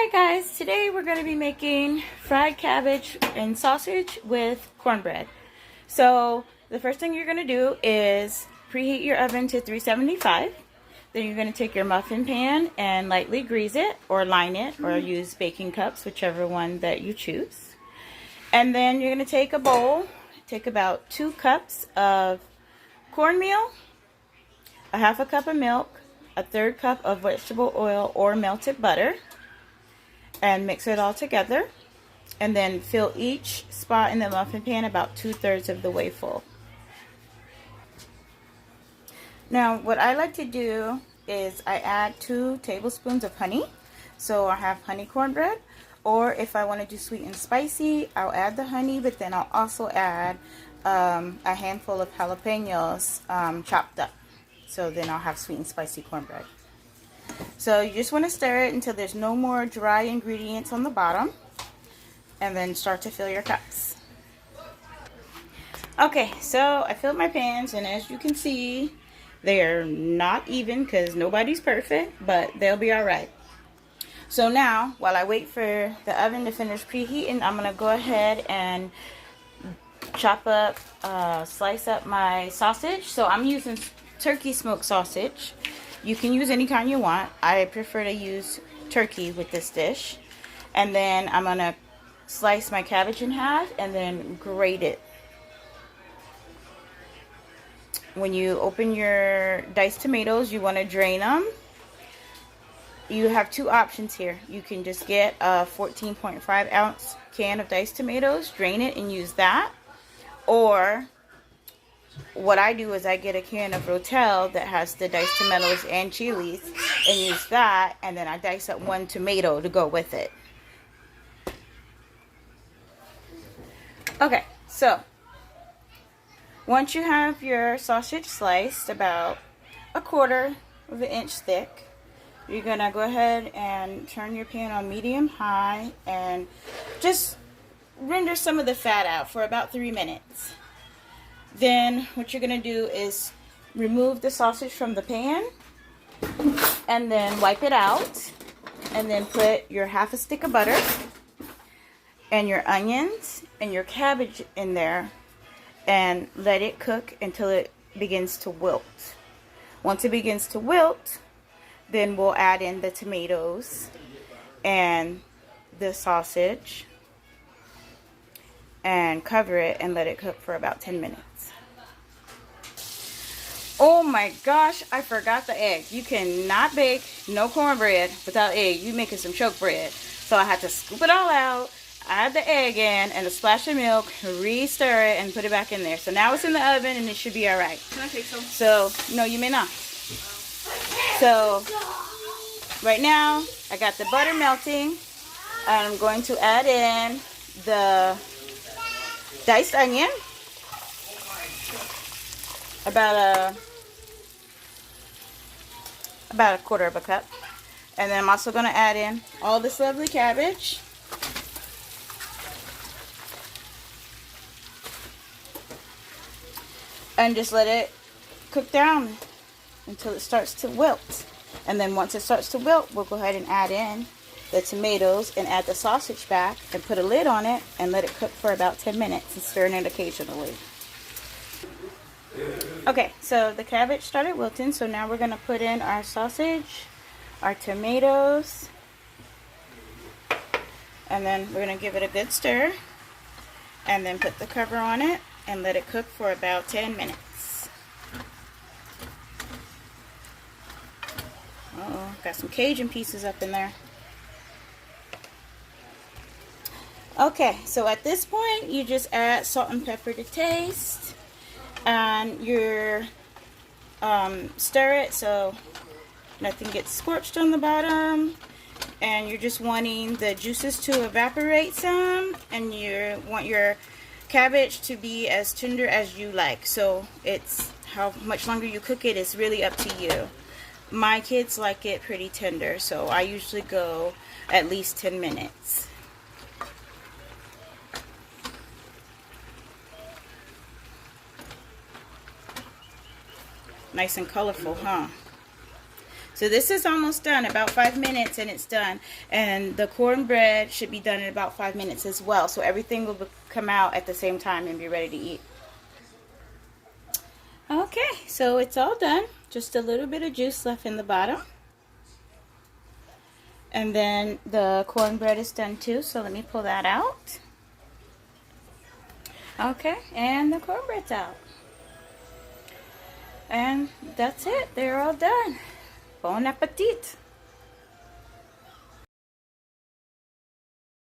Alright guys, today we're going to be making fried cabbage and sausage with cornbread. So the first thing you're going to do is preheat your oven to 375. Then you're going to take your muffin pan and lightly grease it or line it or use baking cups, whichever one that you choose. And then you're going to take a bowl, take about 2 cups of cornmeal, a half a cup of milk, a 1/3 cup of vegetable oil or melted butter, and mix it all together, and then fill each spot in the muffin pan about 2/3 of the way full. Now what I like to do is I add 2 tablespoons of honey. So I have honey cornbread, or if I want to do sweet and spicy, I'll add the honey, but then I'll also add a handful of jalapenos chopped up. So then I'll have sweet and spicy cornbread. So you just want to stir it until there's no more dry ingredients on the bottom, and then start to fill your cups. Okay, so I filled my pans, and as you can see, they're not even because nobody's perfect, but they'll be alright. So now, while I wait for the oven to finish preheating, I'm going to go ahead and chop up, slice up my sausage. So I'm using turkey smoked sausage. You can use any kind you want. I prefer to use turkey with this dish. And then I'm going to slice my cabbage in half and then grate it. When you open your diced tomatoes, you want to drain them. You have 2 options here. You can just get a 14.5 ounce can of diced tomatoes, drain it and use that. Or what I do is I get a can of Rotel that has the diced tomatoes and chilies and use that, and then I dice up 1 tomato to go with it. Okay, so once you have your sausage sliced about 1/4 of an inch thick, you're gonna go ahead and turn your pan on medium high and just render some of the fat out for about 3 minutes. Then what you're going to do is remove the sausage from the pan and then wipe it out, and then put your half a stick of butter and your onions and your cabbage in there and let it cook until it begins to wilt. Once it begins to wilt, then we'll add in the tomatoes and the sausage and cover it and let it cook for about 10 minutes. Oh my gosh, I forgot the egg. You cannot bake no cornbread without egg. You're making some choke bread. So I had to scoop it all out, add the egg in and a splash of milk, re-stir it and put it back in there. So now it's in the oven and it should be alright. Can I take some? So, no, you may not. So, right now, I got the butter melting, and I'm going to add in the diced onion, about 1/4 of a cup, and then I'm also going to add in all this lovely cabbage, and just let it cook down until it starts to wilt. And then once it starts to wilt, we'll go ahead and add in the tomatoes and add the sausage back and put a lid on it and let it cook for about 10 minutes and stir it occasionally. Okay, so the cabbage started wilting, so now we're going to put in our sausage, our tomatoes, and then we're going to give it a good stir and then put the cover on it and let it cook for about 10 minutes. Uh-oh, got some Cajun pieces up in there. Okay, so at this point, you just add salt and pepper to taste, and you stir it so nothing gets scorched on the bottom, and you're just wanting the juices to evaporate some, and you want your cabbage to be as tender as you like. So it's how much longer you cook it is really up to you. My kids like it pretty tender, so I usually go at least 10 minutes. Nice and colorful, huh? So this is almost done, about 5 minutes and it's done. And the cornbread should be done in about 5 minutes as well. So everything will come out at the same time and be ready to eat. Okay, so it's all done. Just a little bit of juice left in the bottom. And then the cornbread is done too, so let me pull that out. Okay, and the cornbread's out. And that's it. They're all done. Bon appetit.